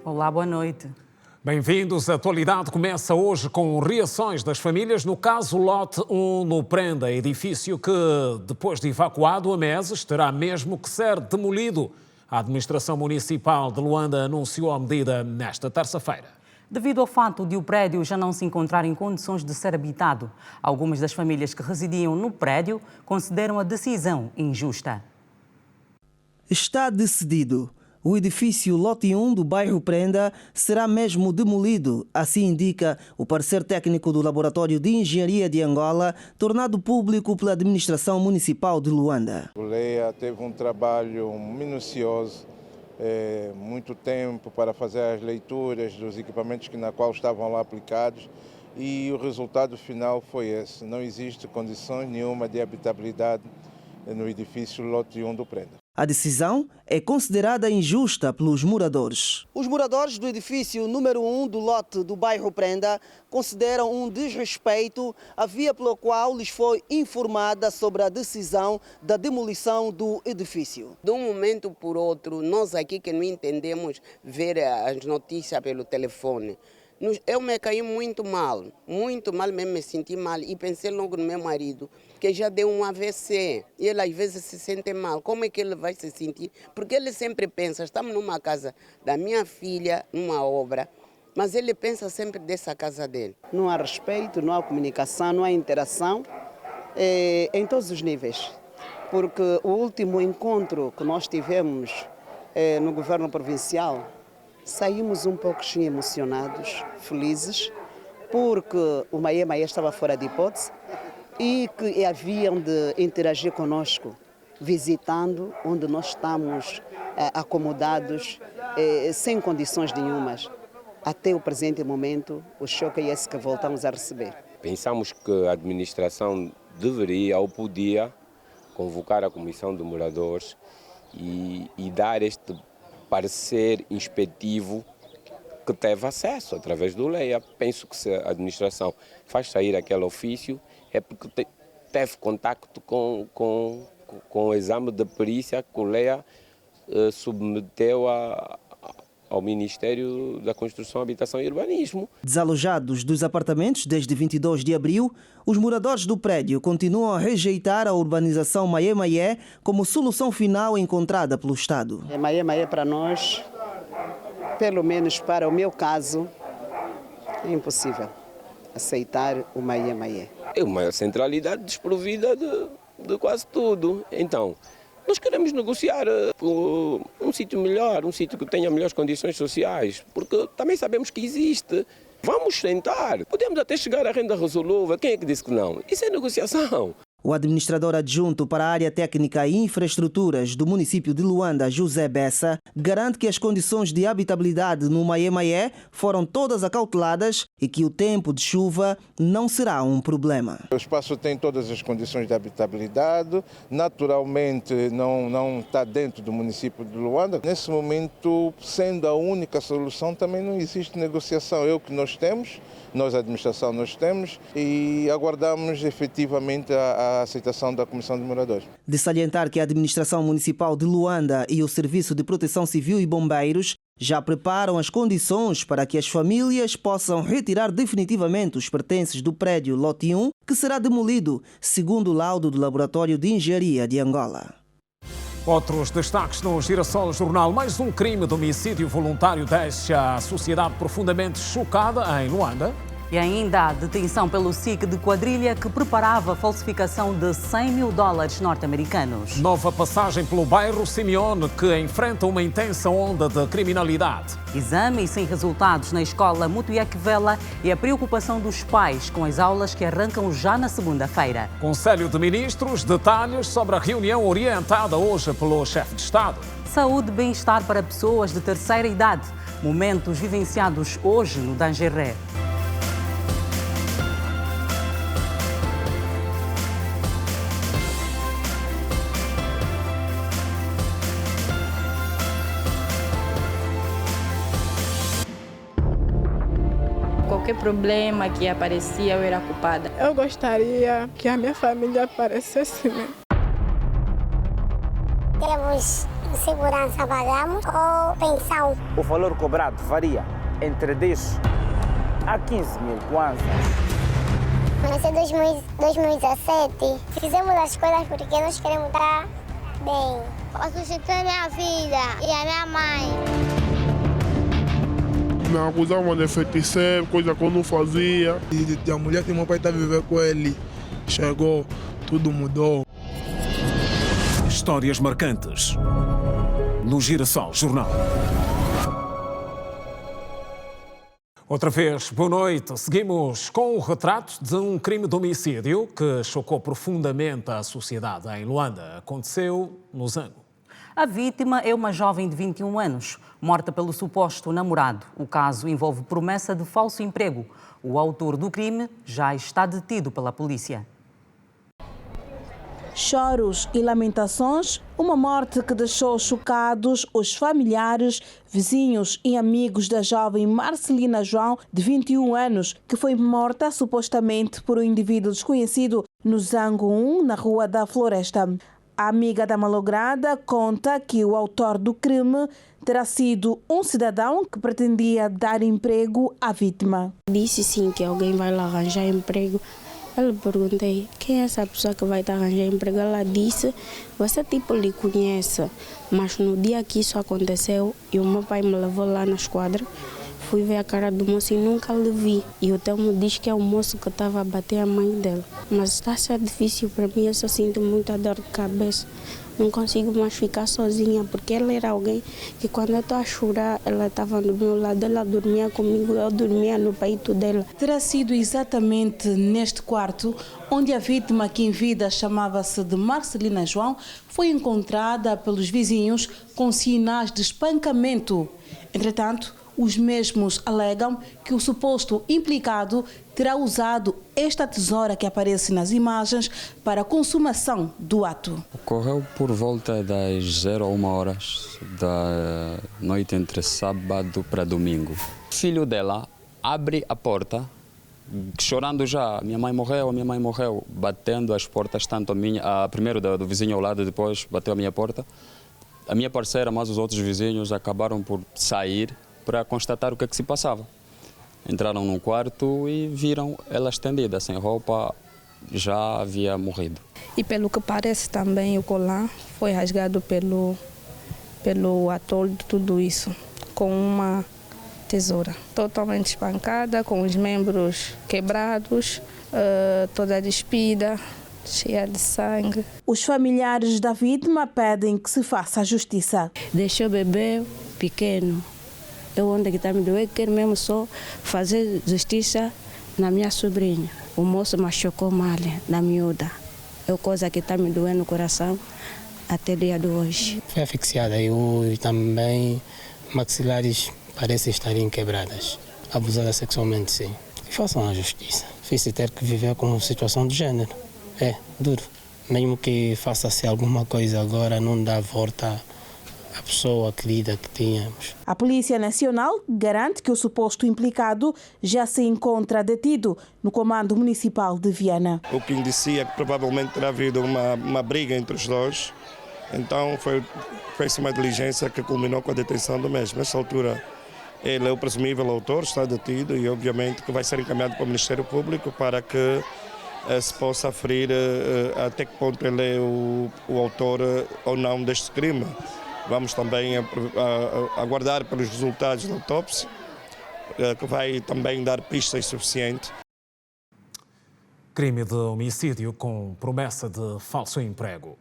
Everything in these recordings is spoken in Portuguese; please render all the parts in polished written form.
Olá, boa noite. Bem-vindos. A atualidade começa hoje com reações das famílias no caso Lote 1 no Prenda, edifício que, depois de evacuado há meses, terá mesmo que ser demolido. A administração municipal de Luanda anunciou a medida nesta terça-feira. Devido ao fato de o prédio já não se encontrar em condições de ser habitado, algumas das famílias que residiam no prédio consideram a decisão injusta. Está decidido. O edifício Lote 1 do bairro Prenda será mesmo demolido, assim indica o parecer técnico do Laboratório de Engenharia de Angola, tornado público pela Administração Municipal de Luanda. O LEA teve um trabalho minucioso, muito tempo para fazer as leituras dos equipamentos na qual estavam lá aplicados, e o resultado final foi esse. Não existe condições nenhuma de habitabilidade no edifício Lote 1 do Prenda. A decisão é considerada injusta pelos moradores. Os moradores do edifício número 1 do lote do bairro Prenda consideram um desrespeito a via pela qual lhes foi informada sobre a decisão da demolição do edifício. De um momento por outro, nós aqui que não entendemos ver as notícias pelo telefone, eu me caí muito mal mesmo, me senti mal e pensei logo no meu marido, que já deu um AVC e ele às vezes se sente mal. Como é que ele vai se sentir? Porque ele sempre pensa, estamos numa casa da minha filha, numa obra, mas ele pensa sempre dessa casa dele. Não há respeito, não há comunicação, não há interação em todos os níveis. Porque o último encontro que nós tivemos no governo provincial, saímos um pouco emocionados, felizes, porque o Maê estava fora de hipótese e que haviam de interagir conosco, visitando onde nós estamos acomodados, sem condições nenhumas. Até o presente momento, o choque é esse que voltamos a receber. Pensamos que a administração deveria ou podia convocar a comissão de moradores e dar este parecer inspectivo que teve acesso através do LEA. Penso que se a administração faz sair aquele ofício é porque teve contacto com o exame de perícia que o LEA submeteu ao Ministério da Construção, Habitação e Urbanismo. Desalojados dos apartamentos desde 22 de abril, os moradores do prédio continuam a rejeitar a urbanização Maê como solução final encontrada pelo Estado. Maê para nós, pelo menos para o meu caso, é impossível aceitar o Maê. É uma centralidade desprovida de quase tudo. Então, nós queremos negociar um sítio melhor, um sítio que tenha melhores condições sociais, porque também sabemos que existe. Vamos tentar. Podemos até chegar à renda resolutiva. Quem é que disse que não? Isso é negociação. O administrador adjunto para a área técnica e infraestruturas do município de Luanda, José Bessa, garante que as condições de habitabilidade no Maê foram todas acauteladas e que o tempo de chuva não será um problema. O espaço tem todas as condições de habitabilidade, naturalmente não está dentro do município de Luanda. Nesse momento, sendo a única solução, também não existe negociação. É o que nós temos, nós, a administração, nós temos e aguardamos efetivamente a aceitação da Comissão de Moradores. De salientar que a Administração Municipal de Luanda e o Serviço de Proteção Civil e Bombeiros já preparam as condições para que as famílias possam retirar definitivamente os pertences do prédio Lote 1, que será demolido, segundo o laudo do Laboratório de Engenharia de Angola. Outros destaques no Girassol Jornal. Mais um crime de homicídio voluntário deixa a sociedade profundamente chocada em Luanda. E ainda a detenção pelo SIC de quadrilha que preparava a falsificação de 100 mil dólares norte-americanos. Nova passagem pelo bairro Simeone, que enfrenta uma intensa onda de criminalidade. Exame sem resultados na escola Mutuiaque Vela e a preocupação dos pais com as aulas que arrancam já na segunda-feira. Conselho de Ministros, detalhes sobre a reunião orientada hoje pelo chefe de Estado. Saúde e bem-estar para pessoas de terceira idade. Momentos vivenciados hoje no Dangeré. Qualquer problema que aparecia, eu era culpada. Eu gostaria que a minha família aparecesse mesmo. Temos segurança pagamos ou pensão. O valor cobrado varia entre 10 a 15 mil kwanzas. Nasceu em 2017. Fizemos as coisas porque nós queremos estar bem. Para sustentar minha vida e a minha mãe. Me acusavam de feiticeiro, coisa que eu não fazia. E a mulher que meu pai está vivendo com ele, chegou, tudo mudou. Histórias marcantes no Girassol Jornal. Outra vez, boa noite. Seguimos com o retrato de um crime de homicídio que chocou profundamente a sociedade em Luanda. Aconteceu no Zango. A vítima é uma jovem de 21 anos, morta pelo suposto namorado. O caso envolve promessa de falso emprego. O autor do crime já está detido pela polícia. Choros e lamentações, uma morte que deixou chocados os familiares, vizinhos e amigos da jovem Marcelina João, de 21 anos, que foi morta supostamente por um indivíduo desconhecido no Zango 1, na Rua da Floresta. A amiga da malograda conta que o autor do crime terá sido um cidadão que pretendia dar emprego à vítima. Disse sim que alguém vai lá arranjar emprego. Eu perguntei, quem é essa pessoa que vai te arranjar emprego? Ela disse, você tipo lhe conhece. Mas no dia que isso aconteceu, e o meu pai me levou lá na esquadra, fui ver a cara do moço e nunca lhe vi. E o Telmo diz que é o moço que estava a bater a mãe dela. Mas está a ser difícil para mim, eu só sinto muita dor de cabeça. Não consigo mais ficar sozinha, porque ela era alguém que quando eu estou a chorar, ela estava do meu lado, ela dormia comigo, eu dormia no peito dela. Terá sido exatamente neste quarto onde a vítima, que em vida chamava-se de Marcelina João, foi encontrada pelos vizinhos com sinais de espancamento. Entretanto, os mesmos alegam que o suposto implicado terá usado esta tesoura que aparece nas imagens para a consumação do ato. Ocorreu por volta das 01 horas da noite entre sábado para domingo. O filho dela abre a porta, chorando já, minha mãe morreu, batendo as portas, tanto a primeiro do vizinho ao lado, depois bateu a minha porta. A minha parceira, mas os outros vizinhos acabaram por sair para constatar o que se passava. Entraram num quarto e viram ela estendida, sem roupa, já havia morrido. E pelo que parece também o colar foi rasgado pelo ator de tudo isso, com uma tesoura. Totalmente espancada, com os membros quebrados, toda despida, cheia de sangue. Os familiares da vítima pedem que se faça a justiça. Deixou o bebê pequeno. Eu onde que está me doendo, quero mesmo só fazer justiça na minha sobrinha. O moço machucou mal na miúda. É coisa que está me doendo no coração até o dia de hoje. Foi asfixiada e também maxilares parecem estarem quebradas. Abusada sexualmente, sim. E façam a justiça. Difícil ter que viver com uma situação de género. É duro. Mesmo que faça-se alguma coisa agora, não dá volta a pessoa querida que tínhamos. A Polícia Nacional garante que o suposto implicado já se encontra detido no Comando Municipal de Viana. O que indicia que provavelmente terá havido uma briga entre os dois. Então fez-se uma diligência que culminou com a detenção do mesmo. Nessa altura, ele é o presumível autor, está detido e obviamente que vai ser encaminhado para o Ministério Público para que se possa aferir até que ponto ele é o autor ou não deste crime. Vamos também aguardar pelos resultados da autópsia, que vai também dar pistas suficientes. Crime de homicídio com promessa de falso emprego.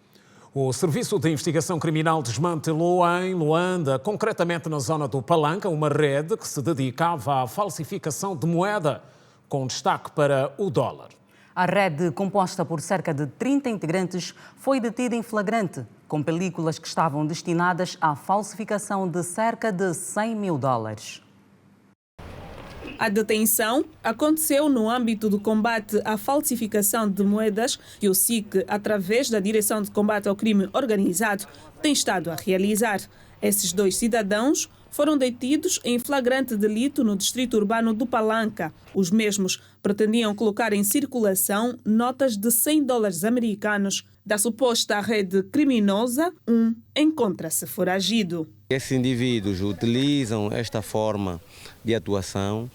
O Serviço de Investigação Criminal desmantelou em Luanda, concretamente na zona do Palanca, uma rede que se dedicava à falsificação de moeda, com destaque para o dólar. A rede, composta por cerca de 30 integrantes, foi detida em flagrante, com películas que estavam destinadas à falsificação de cerca de 100 mil dólares. A detenção aconteceu no âmbito do combate à falsificação de moedas que o SIC, através da Direção de Combate ao Crime Organizado, tem estado a realizar. Esses dois cidadãos foram detidos em flagrante delito no distrito urbano do Palanca. Os mesmos pretendiam colocar em circulação notas de $100 americanos. Da suposta rede criminosa, encontra-se foragido. Esses indivíduos utilizam esta forma de atuação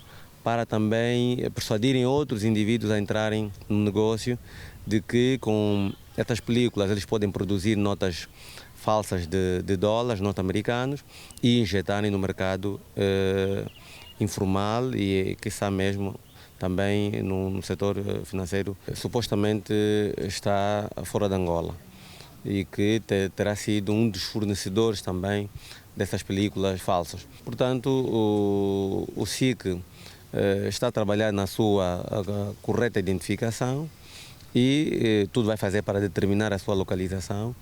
para também persuadirem outros indivíduos a entrarem no negócio de que com estas películas eles podem produzir notas falsas de dólares norte-americanos e injetarem no mercado informal e, quiçá mesmo, também no setor financeiro, supostamente está fora de Angola e que terá sido um dos fornecedores também dessas películas falsas. Portanto, o SIC está a trabalhar na sua correta identificação e tudo vai fazer para determinar a sua localização,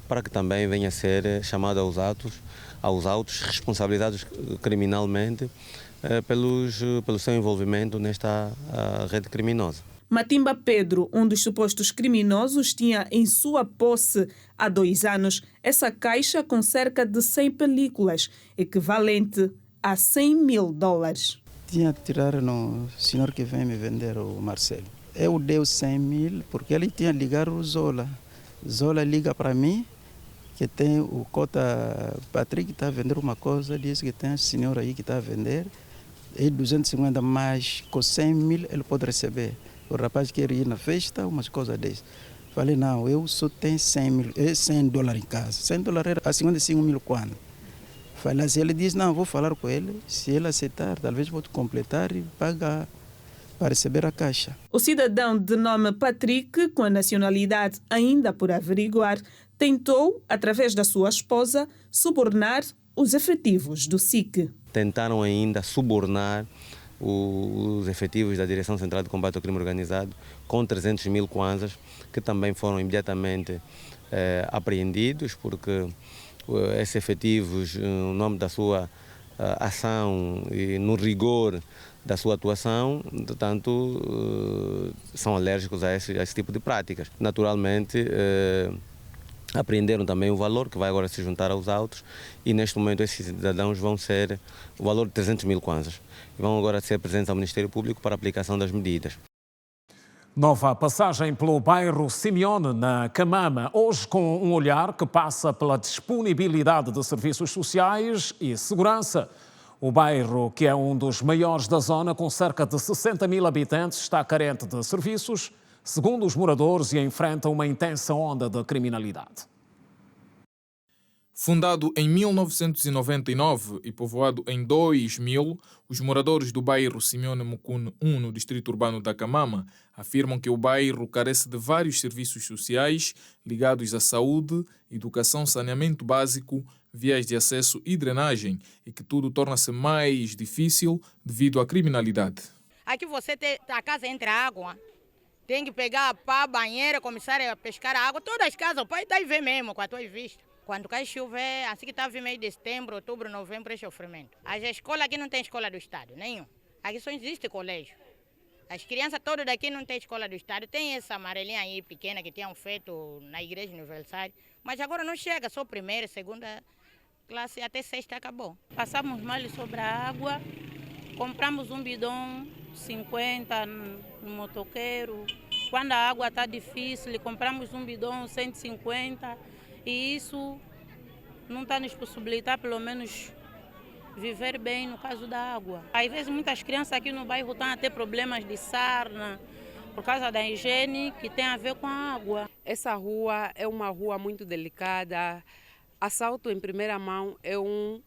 para que também venha a ser chamado aos autos responsabilizados criminalmente pelo seu envolvimento nesta rede criminosa. Matimba Pedro, um dos supostos criminosos, tinha em sua posse há 2 anos essa caixa com cerca de 100 películas, equivalente a $100 mil. Tinha que tirar no senhor que vem me vender, o Marcelo. Eu dei 100 mil porque ele tinha ligado o Zola. Zola liga para mim que tem o Cota Patrick que está a vender uma coisa, diz que tem um senhor aí que está a vender, e 250 mais com 100 mil ele pode receber. O rapaz quer ir na festa, umas coisas dessas. Falei, não, eu só tenho $100 em casa. $100 era a 55 mil quando? Falei assim, ele diz, não, vou falar com ele, se ele aceitar, talvez vou completar e pagar para receber a caixa. O cidadão de nome Patrick, com a nacionalidade ainda por averiguar, tentou, através da sua esposa, subornar os efetivos do SIC. Tentaram ainda subornar os efetivos da Direção Central de Combate ao Crime Organizado com 300 mil kwanzas, que também foram imediatamente apreendidos, porque esses efetivos, no nome da sua ação e no rigor da sua atuação, portanto, são alérgicos a esse tipo de práticas. Naturalmente, apreenderam também o valor, que vai agora se juntar aos autos, e neste momento esses cidadãos vão ser o valor de 300 mil kwanzas. E vão agora ser presentes ao Ministério Público para a aplicação das medidas. Nova passagem pelo bairro Simeone, na Camama, hoje com um olhar que passa pela disponibilidade de serviços sociais e segurança. O bairro, que é um dos maiores da zona, com cerca de 60 mil habitantes, está carente de serviços, segundo os moradores, e enfrenta uma intensa onda de criminalidade. Fundado em 1999 e povoado em 2000, os moradores do bairro Simeone Mukune 1, no distrito urbano da Camama, afirmam que o bairro carece de vários serviços sociais ligados à saúde, educação, saneamento básico, vias de acesso e drenagem, e que tudo torna-se mais difícil devido à criminalidade. Aqui você tem a casa entra água, tem que pegar a banheira, começar a pescar a água, todas as casas, o pai está aí ver mesmo com a tua vista. Quando cai chuva, assim que está vindo meio de setembro, outubro, novembro, é sofrimento. As escolas aqui não tem escola do Estado, nenhum. Aqui só existe colégio. As crianças todas daqui não tem escola do Estado. Tem essa amarelinha aí pequena que tinham feito na Igreja Universal, mas agora não chega, só primeira, segunda classe, até sexta acabou. Passamos mal sobre a água, compramos um bidão 50 no motoqueiro. Quando a água está difícil, compramos um bidão 150. E isso não está nos possibilitar, pelo menos, viver bem no caso da água. Às vezes, muitas crianças aqui no bairro estão a ter problemas de sarna por causa da higiene, que tem a ver com a água. Essa rua é uma rua muito delicada. Assalto em primeira mão é um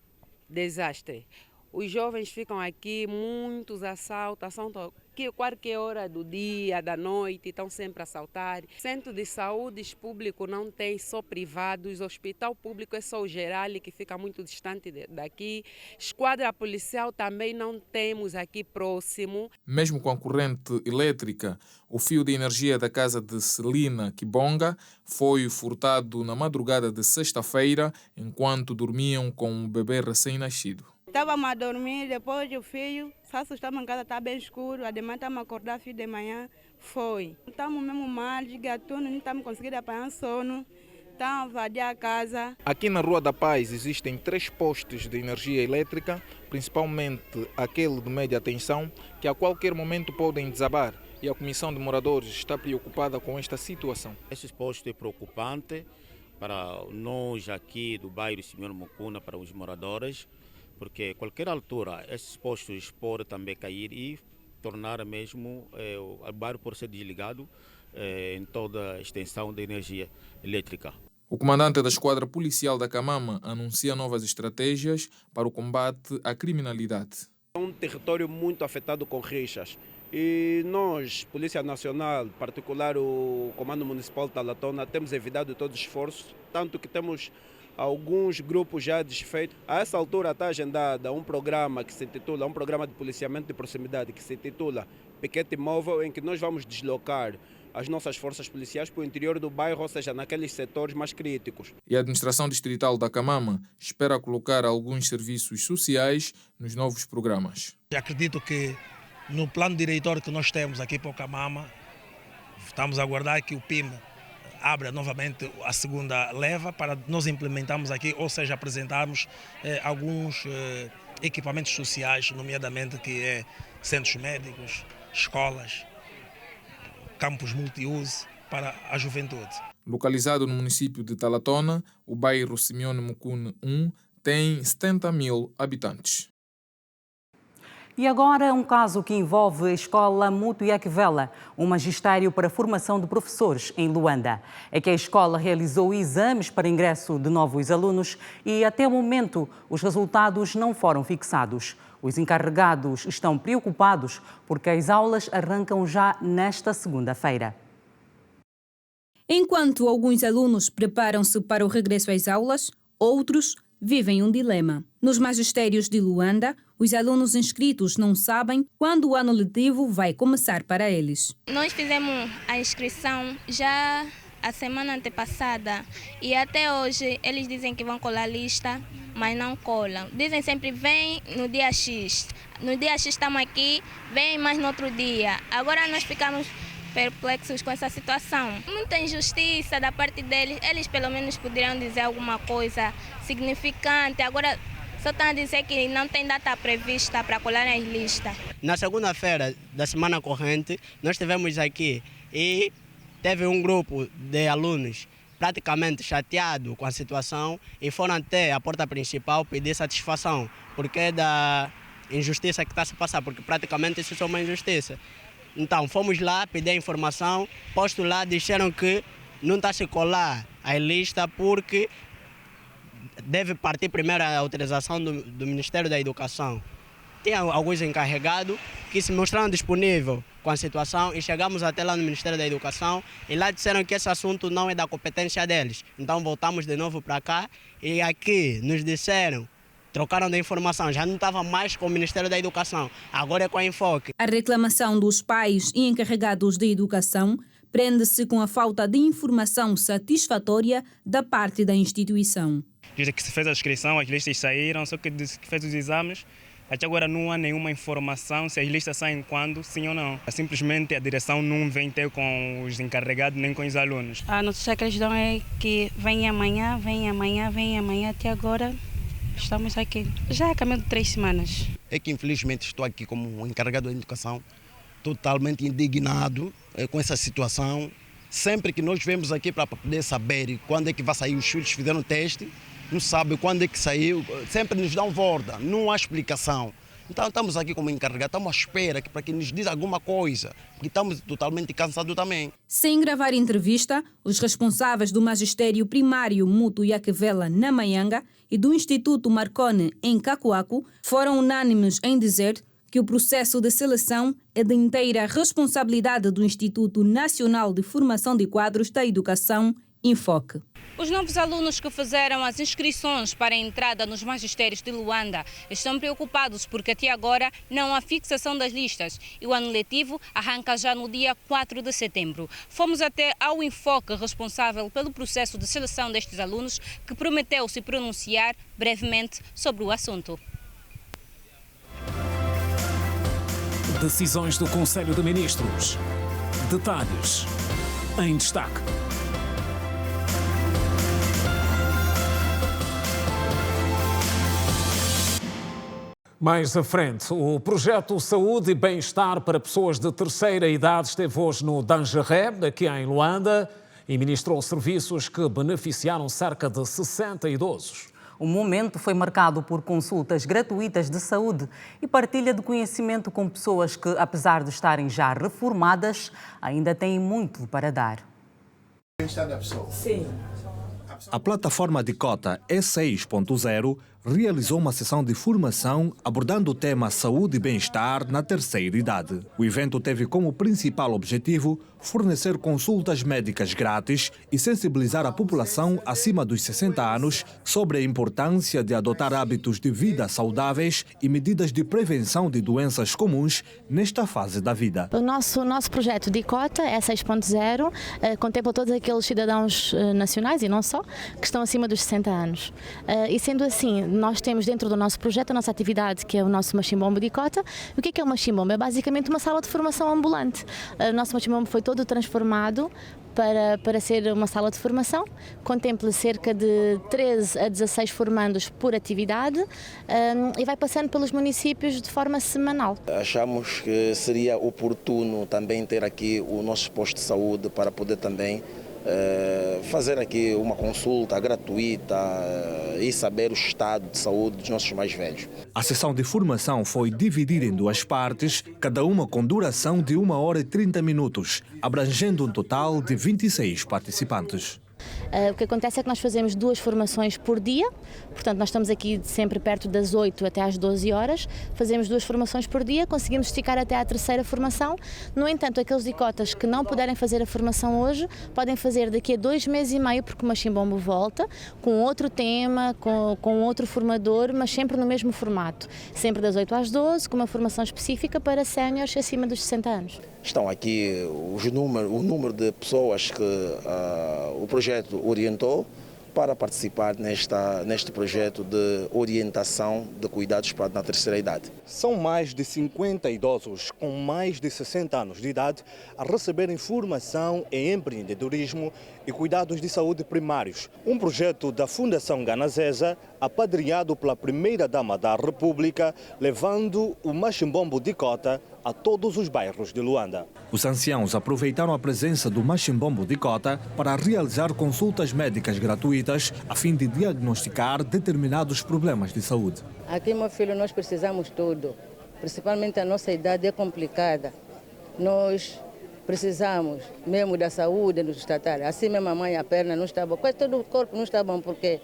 desastre. Os jovens ficam aqui, muitos assaltam qualquer hora do dia, da noite, estão sempre a assaltar. Centro de saúde público não tem, só privados. Hospital público é só o geral, que fica muito distante daqui. Esquadra policial também não temos aqui próximo. Mesmo com a corrente elétrica, o fio de energia da casa de Celina Kibonga foi furtado na madrugada de sexta-feira, enquanto dormiam com um bebê recém-nascido. Estávamos a dormir, depois o filho se assustamos em casa, está bem escuro, a demais estamos a acordar, filho de manhã, foi. Estamos mesmo mal, de gatuno, não estamos conseguindo apanhar sono, estão a vadiar a casa. Aqui na Rua da Paz existem 3 postes de energia elétrica, principalmente aquele de média tensão, que a qualquer momento podem desabar. E a Comissão de Moradores está preocupada com esta situação. Esse posto é preocupante para nós aqui do bairro Simeone Mukuna, para os moradores, porque a qualquer altura esses postos podem também cair e tornar mesmo o bairro por ser desligado em toda a extensão da energia elétrica. O comandante da Esquadra Policial da Camama anuncia novas estratégias para o combate à criminalidade. É um território muito afetado com rixas e nós, Polícia Nacional, em particular o Comando Municipal de Talatona, temos evitado todos os esforços, tanto que temos alguns grupos já desfeitos. A essa altura está agendada um programa que se intitula, um programa de policiamento de proximidade que se intitula Piquete Móvel, em que nós vamos deslocar as nossas forças policiais para o interior do bairro, ou seja, naqueles setores mais críticos. E a Administração Distrital da Camama espera colocar alguns serviços sociais nos novos programas. Acredito que no plano diretor que nós temos aqui para o Camama, estamos a aguardar que o PIM abra novamente a segunda leva para nós implementarmos aqui, ou seja, apresentarmos alguns equipamentos sociais, nomeadamente que é centros médicos, escolas, campos multiuso para a juventude. Localizado no município de Talatona, o bairro Simeone Mukune 1 tem 70 mil habitantes. E agora um caso que envolve a escola Mutuyakvela, um magistério para formação de professores em Luanda. É que a escola realizou exames para ingresso de novos alunos e até o momento os resultados não foram fixados. Os encarregados estão preocupados porque as aulas arrancam já nesta segunda-feira. Enquanto alguns alunos preparam-se para o regresso às aulas, outros vivem um dilema. Nos magistérios de Luanda, os alunos inscritos não sabem quando o ano letivo vai começar para eles. Nós fizemos a inscrição já a semana antepassada e até hoje eles dizem que vão colar a lista, mas não colam. Dizem sempre, vem no dia X. No dia X estamos aqui, vem mais no outro dia. Agora nós ficamos perplexos com essa situação. Muita injustiça da parte deles. Eles pelo menos poderiam dizer alguma coisa significante. Agora só estão a dizer que não tem data prevista para colar as listas. Na segunda-feira da semana corrente, nós estivemos aqui e teve um grupo de alunos praticamente chateado com a situação e foram até a porta principal pedir satisfação, porque é da injustiça que está a se passar, porque praticamente isso é uma injustiça. Então fomos lá pedir a informação, posto lá, disseram que não está a se colar a lista porque deve partir primeiro a autorização do Ministério da Educação. Tinha alguns encarregados que se mostraram disponíveis com a situação e chegamos até lá no Ministério da Educação e lá disseram que esse assunto não é da competência deles. Então voltamos de novo para cá e aqui nos disseram, trocaram de informação, já não estava mais com o Ministério da Educação, agora é com a Enfoque. A reclamação dos pais e encarregados de educação prende-se com a falta de informação satisfatória da parte da instituição. Desde que se fez a inscrição, as listas saíram, só que desde que fez os exames, até agora não há nenhuma informação se as listas saem quando, sim ou não. Simplesmente a direção não vem ter com os encarregados nem com os alunos. A notícia que eles dão é que vem amanhã, até agora estamos aqui. Já há caminho de 3 semanas. É que infelizmente estou aqui como encarregado da educação, totalmente indignado com essa situação. Sempre que nós vemos aqui para poder saber quando é que vai sair os filhos, fizeram o teste, não sabe quando é que saiu, sempre nos dão volta, não há explicação. Então estamos aqui como encarregados, estamos à espera para que nos diz alguma coisa, porque estamos totalmente cansados também. Sem gravar entrevista, os responsáveis do magistério primário Mutuyakvela na Maianga e do Instituto Marconi em Cacoaco foram unânimes em dizer que o processo de seleção é de inteira responsabilidade do Instituto Nacional de Formação de Quadros da Educação, Enfoque. Os novos alunos que fizeram as inscrições para a entrada nos magistérios de Luanda estão preocupados porque até agora não há fixação das listas e o ano letivo arranca já no dia 4 de setembro. Fomos até ao Enfoque responsável pelo processo de seleção destes alunos, que prometeu se pronunciar brevemente sobre o assunto. Decisões do Conselho de Ministros. Detalhes em destaque. Mais à frente, o projeto Saúde e Bem-Estar para Pessoas de Terceira Idade esteve hoje no Dangeré, aqui em Luanda, e ministrou serviços que beneficiaram cerca de 60 idosos. O momento foi marcado por consultas gratuitas de saúde e partilha de conhecimento com pessoas que, apesar de estarem já reformadas, ainda têm muito para dar. Sim. A plataforma de cota E6.0 realizou uma sessão de formação abordando o tema saúde e bem-estar na terceira idade. O evento teve como principal objetivo fornecer consultas médicas grátis e sensibilizar a população acima dos 60 anos sobre a importância de adotar hábitos de vida saudáveis e medidas de prevenção de doenças comuns nesta fase da vida. O nosso projeto de cota E6.0 contempla todos aqueles cidadãos nacionais e não só, que estão acima dos 60 anos. E sendo assim, nós temos dentro do nosso projeto a nossa atividade, que é o nosso machimbombo de cota. O que é o machimbombo? É basicamente uma sala de formação ambulante. O nosso machimbombo foi todo transformado para ser uma sala de formação. Contempla cerca de 13 a 16 formandos por atividade e vai passando pelos municípios de forma semanal. Achamos que seria oportuno também ter aqui o nosso posto de saúde para poder também fazer aqui uma consulta gratuita e saber o estado de saúde dos nossos mais velhos. A sessão de formação foi dividida em duas partes, cada uma com duração de 1 hora e 30 minutos, abrangendo um total de 26 participantes. O que acontece é que nós fazemos 2 formações por dia, portanto nós estamos aqui sempre perto das 8 até às 12 horas, fazemos 2 formações por dia, conseguimos esticar até à terceira formação. No entanto, aqueles dicotas que não puderem fazer a formação hoje, podem fazer daqui a 2 meses e meio, porque o machimbombo volta, com outro tema, com outro formador, mas sempre no mesmo formato, sempre das 8 às 12, com uma formação específica para séniores acima dos 60 anos. Estão aqui o número de pessoas que o projeto orientou para participar neste projeto de orientação de cuidados na terceira idade. São mais de 50 idosos com mais de 60 anos de idade a receberem formação em empreendedorismo e cuidados de saúde primários. Um projeto da Fundação Ganazesa, apadrinhado pela Primeira-Dama da República, levando o machimbombo de cota a todos os bairros de Luanda. Os anciãos aproveitaram a presença do machimbombo de cota para realizar consultas médicas gratuitas a fim de diagnosticar determinados problemas de saúde. Aqui, meu filho, nós precisamos tudo. Principalmente a nossa idade é complicada. Nós precisamos mesmo da saúde nos tratar. Assim mesmo a mãe, a perna não está bom. Quase todo o corpo não está bom porque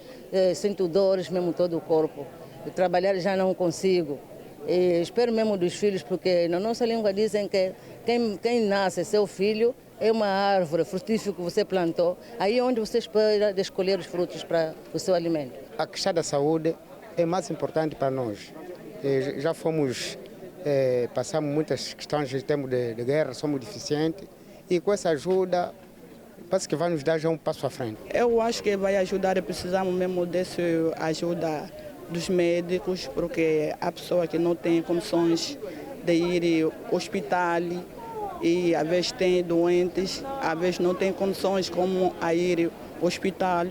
sinto dores mesmo todo o corpo. Trabalhar já não consigo. E espero mesmo dos filhos, porque na nossa língua dizem que quem nasce, seu filho, é uma árvore frutífera que você plantou. Aí é onde você espera escolher os frutos para o seu alimento. A questão da saúde é mais importante para nós. Já passamos muitas questões em termos de guerra, somos deficientes. E com essa ajuda, parece que vai nos dar já um passo à frente. Eu acho que vai ajudar, precisamos mesmo dessa ajuda dos médicos, porque há pessoas que não têm condições de ir ao hospital e às vezes têm doentes, às vezes não têm condições como a ir ao hospital.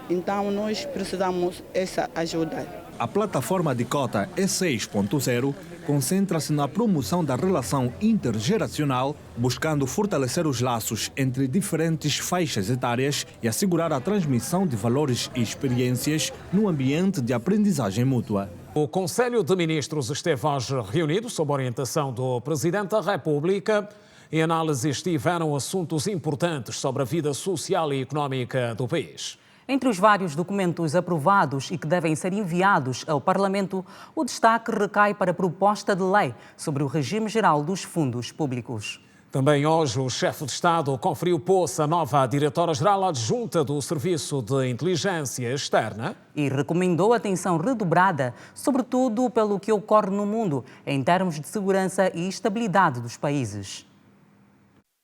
Então nós precisamos dessa ajuda. A plataforma de cota E6.0 concentra-se na promoção da relação intergeracional, buscando fortalecer os laços entre diferentes faixas etárias e assegurar a transmissão de valores e experiências no ambiente de aprendizagem mútua. O Conselho de Ministros esteve hoje reunido sob orientação do Presidente da República. Em análise estiveram assuntos importantes sobre a vida social e económica do país. Entre os vários documentos aprovados e que devem ser enviados ao Parlamento, o destaque recai para a proposta de lei sobre o regime geral dos fundos públicos. Também hoje o chefe de Estado conferiu posse à nova diretora-geral adjunta do Serviço de Inteligência Externa. E recomendou atenção redobrada, sobretudo pelo que ocorre no mundo, em termos de segurança e estabilidade dos países.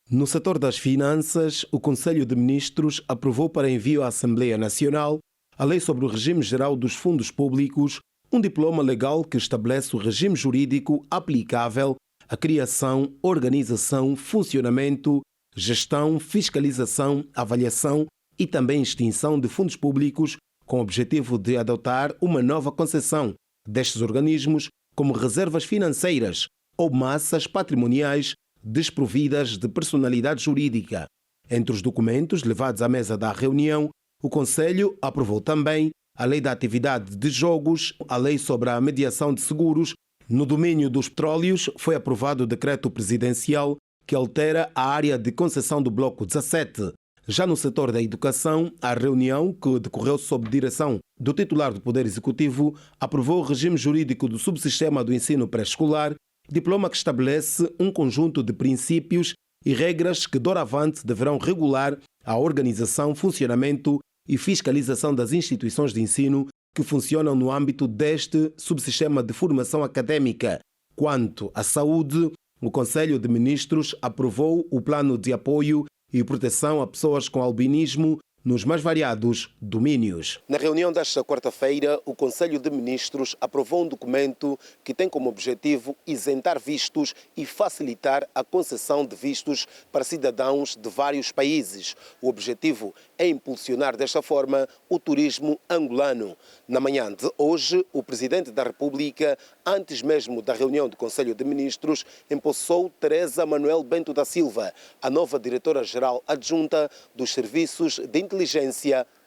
No setor das finanças, o Conselho de Ministros aprovou para envio à Assembleia Nacional a Lei sobre o Regime Geral dos Fundos Públicos, um diploma legal que estabelece o regime jurídico aplicável à criação, organização, funcionamento, gestão, fiscalização, avaliação e também extinção de fundos públicos, com o objetivo de adotar uma nova concepção destes organismos como reservas financeiras ou massas patrimoniais desprovidas de personalidade jurídica. Entre os documentos levados à mesa da reunião, o Conselho aprovou também a Lei da Atividade de Jogos, a Lei sobre a Mediação de Seguros. No domínio dos petróleos, foi aprovado o decreto presidencial que altera a área de concessão do Bloco 17. Já no setor da educação, a reunião, que decorreu sob direção do titular do Poder Executivo, aprovou o regime jurídico do subsistema do ensino pré-escolar, diploma que estabelece um conjunto de princípios e regras que doravante deverão regular a organização, funcionamento e fiscalização das instituições de ensino que funcionam no âmbito deste subsistema de formação académica. Quanto à saúde, o Conselho de Ministros aprovou o Plano de Apoio e Proteção a Pessoas com Albinismo nos mais variados domínios. Na reunião desta quarta-feira, o Conselho de Ministros aprovou um documento que tem como objetivo isentar vistos e facilitar a concessão de vistos para cidadãos de vários países. O objetivo é impulsionar desta forma o turismo angolano. Na manhã de hoje, o Presidente da República, antes mesmo da reunião do Conselho de Ministros, empossou Teresa Manuel Bento da Silva, a nova Diretora-Geral Adjunta dos Serviços de Inteligência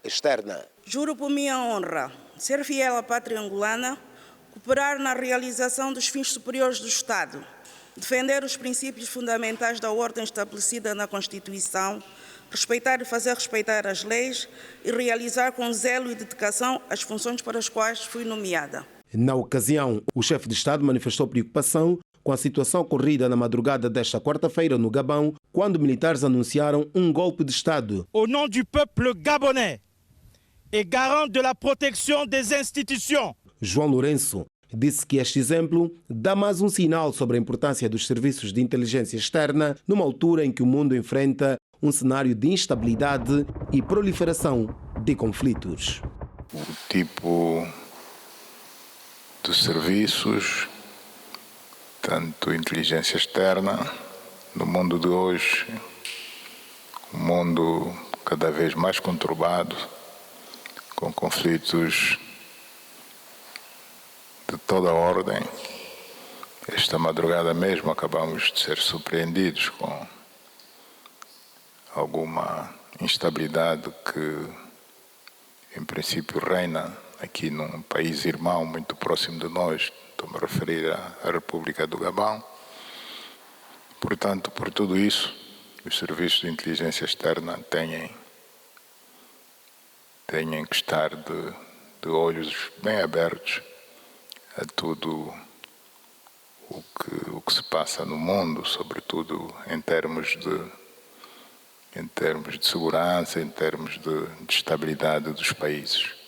Externa. Juro por minha honra ser fiel à pátria angolana, cooperar na realização dos fins superiores do Estado, defender os princípios fundamentais da ordem estabelecida na Constituição, respeitar e fazer respeitar as leis e realizar com zelo e dedicação as funções para as quais fui nomeada. Na ocasião, o chefe de Estado manifestou preocupação com a situação ocorrida na madrugada desta quarta-feira no Gabão, quando militares anunciaram um golpe de Estado. Au nom du peuple gabonais et garant de la protection des institutions. João Lourenço disse que este exemplo dá mais um sinal sobre a importância dos serviços de inteligência externa numa altura em que o mundo enfrenta um cenário de instabilidade e proliferação de conflitos. O tipo de serviços, tanto inteligência externa, no mundo de hoje, um mundo cada vez mais conturbado, com conflitos de toda a ordem. Esta madrugada mesmo acabamos de ser surpreendidos com alguma instabilidade que, em princípio, reina aqui num país irmão muito próximo de nós. Estou-me a referir à República do Gabão. Portanto, por tudo isso, os serviços de inteligência externa têm que estar de olhos bem abertos a tudo o que se passa no mundo, sobretudo em termos de segurança, em termos de estabilidade dos países.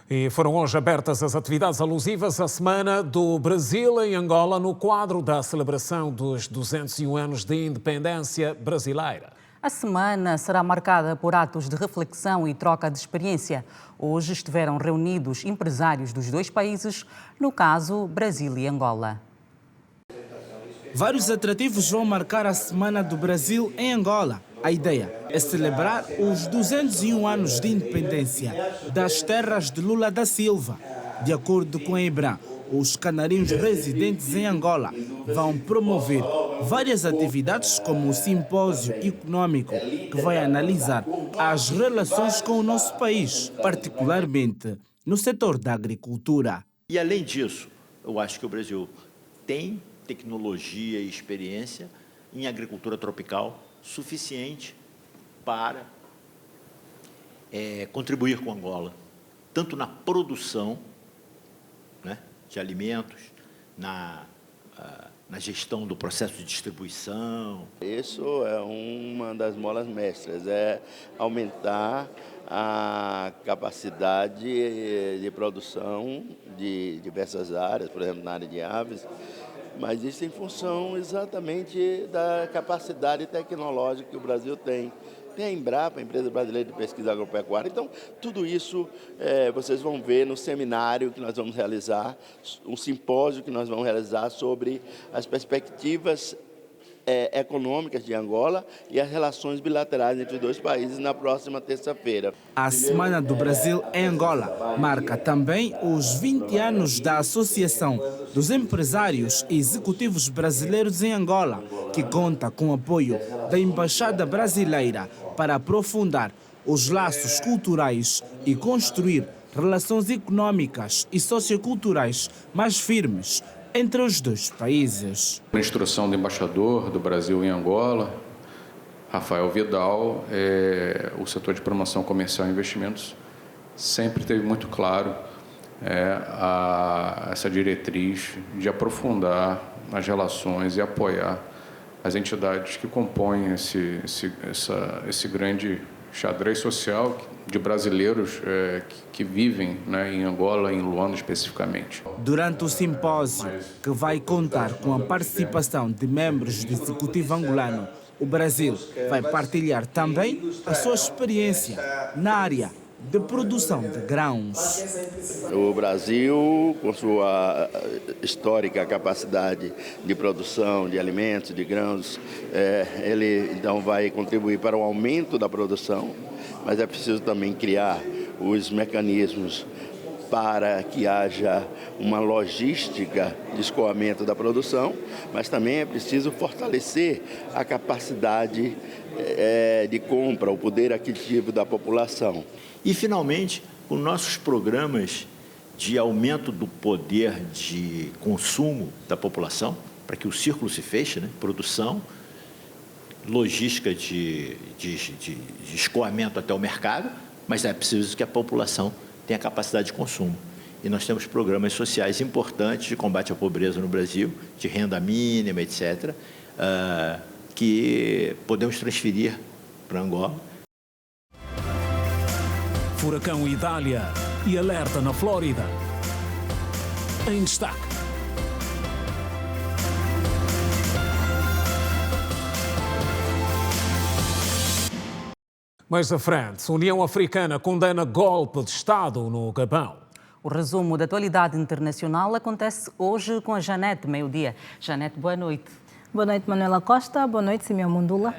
E foram hoje abertas as atividades alusivas à Semana do Brasil em Angola, no quadro da celebração dos 201 anos de independência brasileira. A semana será marcada por atos de reflexão e troca de experiência. Hoje estiveram reunidos empresários dos dois países, no caso Brasil e Angola. Vários atrativos vão marcar a Semana do Brasil em Angola. A ideia é celebrar os 201 anos de independência das terras de Lula da Silva. De acordo com a IBRAM, os canarinhos residentes em Angola vão promover várias atividades, como o simpósio econômico, que vai analisar as relações com o nosso país, particularmente no setor da agricultura. E além disso, eu acho que o Brasil tem tecnologia e experiência em agricultura tropical suficiente para contribuir com Angola, tanto na produção, né, de alimentos, na gestão do processo de distribuição. Isso é uma das molas mestras, é aumentar a capacidade de produção de diversas áreas, por exemplo, na área de aves, mas isso em função exatamente da capacidade tecnológica que o Brasil tem. Tem a Embrapa, a Empresa Brasileira de Pesquisa Agropecuária. Então, tudo isso vocês vão ver no seminário que nós vamos realizar, um simpósio que nós vamos realizar sobre as perspectivas econômicas de Angola e as relações bilaterais entre os dois países na próxima terça-feira. A Semana do Brasil em Angola marca também os 20 anos da Associação dos Empresários e Executivos Brasileiros em Angola, que conta com o apoio da Embaixada Brasileira para aprofundar os laços culturais e construir relações econômicas e socioculturais mais firmes entre os dois países. Na instrução do embaixador do Brasil em Angola, Rafael Vidal, o setor de promoção comercial e investimentos sempre teve muito claro essa diretriz de aprofundar as relações e apoiar as entidades que compõem esse grande xadrez social de brasileiros que vivem em Angola e em Luanda especificamente. Durante o simpósio, que vai contar com a participação de membros do Executivo angolano, o Brasil vai partilhar também a sua experiência na área de produção de grãos. O Brasil, com sua histórica capacidade de produção de alimentos, de grãos, ele então vai contribuir para o aumento da produção, mas é preciso também criar os mecanismos para que haja uma logística de escoamento da produção, mas também é preciso fortalecer a capacidade de compra, o poder aquisitivo da população. E, finalmente, com nossos programas de aumento do poder de consumo da população, para que o círculo se feche, produção, logística de escoamento até o mercado, mas é preciso que a população tenha capacidade de consumo. E nós temos programas sociais importantes de combate à pobreza no Brasil, de renda mínima, etc., que podemos transferir para Angola. Furacão Idália e alerta na Flórida. Em destaque. Mais à frente, União Africana condena golpe de Estado no Gabão. O resumo da atualidade internacional acontece hoje com a Janete, meio-dia. Janete, boa noite. Boa noite, Manuela Costa. Boa noite, Simeão Mundula.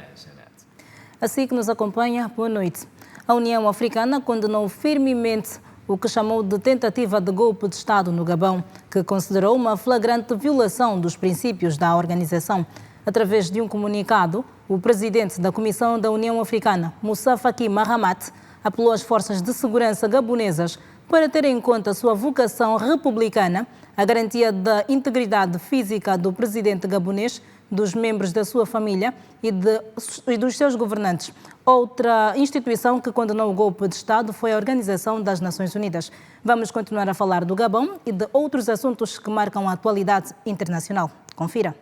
Assim que nos acompanha, boa noite. A União Africana condenou firmemente o que chamou de tentativa de golpe de Estado no Gabão, que considerou uma flagrante violação dos princípios da organização. Através de um comunicado, o presidente da Comissão da União Africana, Moussa Faki Mahamat, apelou às forças de segurança gabonesas para ter em conta sua vocação republicana, a garantia da integridade física do presidente gabonês, dos membros da sua família e dos seus governantes. Outra instituição que condenou o golpe de Estado foi a Organização das Nações Unidas. Vamos continuar a falar do Gabão e de outros assuntos que marcam a atualidade internacional. Confira.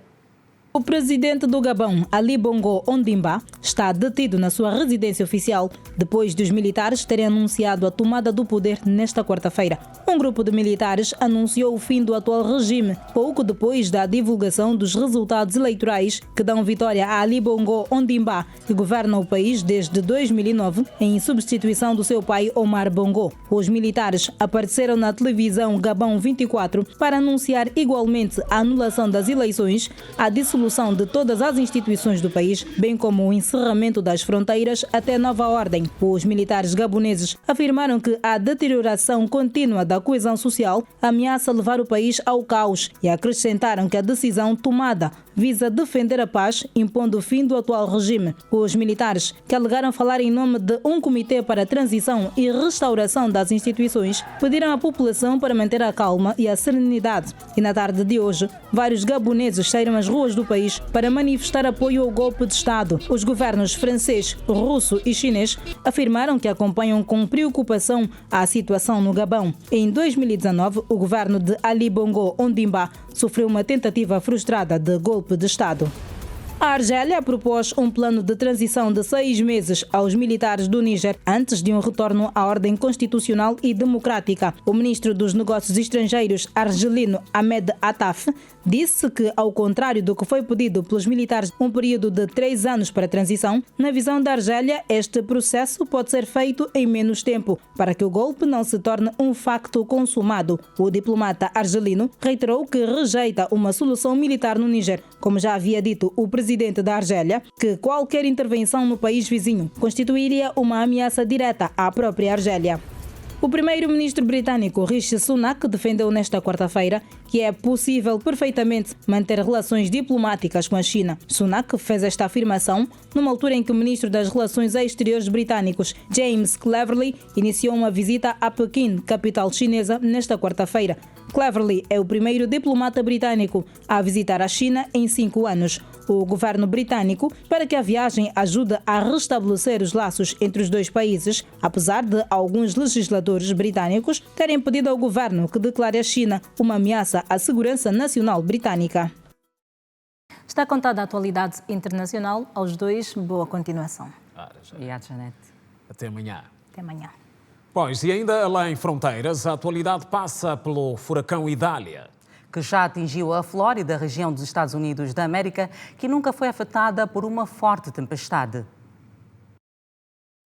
O presidente do Gabão, Ali Bongo Ondimba, está detido na sua residência oficial depois dos militares terem anunciado a tomada do poder nesta quarta-feira. Um grupo de militares anunciou o fim do atual regime pouco depois da divulgação dos resultados eleitorais que dão vitória a Ali Bongo Ondimba, que governa o país desde 2009 em substituição do seu pai Omar Bongo. Os militares apareceram na televisão Gabão 24 para anunciar igualmente a anulação das eleições, a dissolução de todas as instituições do país, bem como o encerramento das fronteiras até nova ordem. Os militares gaboneses afirmaram que a deterioração contínua da coesão social ameaça levar o país ao caos e acrescentaram que a decisão tomada visa defender a paz, impondo o fim do atual regime. Os militares, que alegaram falar em nome de um comitê para a transição e restauração das instituições, pediram à população para manter a calma e a serenidade. E na tarde de hoje, vários gaboneses saíram às ruas do país para manifestar apoio ao golpe de Estado. Os governos francês, russo e chinês afirmaram que acompanham com preocupação a situação no Gabão. Em 2019, o governo de Ali Bongo Ondimba sofreu uma tentativa frustrada de golpe de Estado. A Argélia propôs um plano de transição de 6 meses aos militares do Níger antes de um retorno à ordem constitucional e democrática. O ministro dos Negócios Estrangeiros argelino Ahmed Attaf disse que, ao contrário do que foi pedido pelos militares, um período de 3 anos para a transição, na visão da Argélia, este processo pode ser feito em menos tempo, para que o golpe não se torne um facto consumado. O diplomata argelino reiterou que rejeita uma solução militar no Níger, como já havia dito o presidente da Argélia, que qualquer intervenção no país vizinho constituiria uma ameaça direta à própria Argélia. O primeiro-ministro britânico Rishi Sunak defendeu nesta quarta-feira que é possível perfeitamente manter relações diplomáticas com a China. Sunak fez esta afirmação numa altura em que o ministro das Relações Exteriores britânicos, James Cleverly, iniciou uma visita a Pequim, capital chinesa, nesta quarta-feira. Cleverly é o primeiro diplomata britânico a visitar a China em 5 anos. O governo britânico espera que a viagem ajude a restabelecer os laços entre os dois países, apesar de alguns legisladores britânicos terem pedido ao governo que declare a China uma ameaça à segurança nacional britânica. Está contada a atualidade internacional. Aos dois, boa continuação. Obrigado, Janete. Até amanhã. Até amanhã. Pois, e ainda lá em fronteiras, a atualidade passa pelo furacão Idália, que já atingiu a Flórida, região dos Estados Unidos da América, que nunca foi afetada por uma forte tempestade.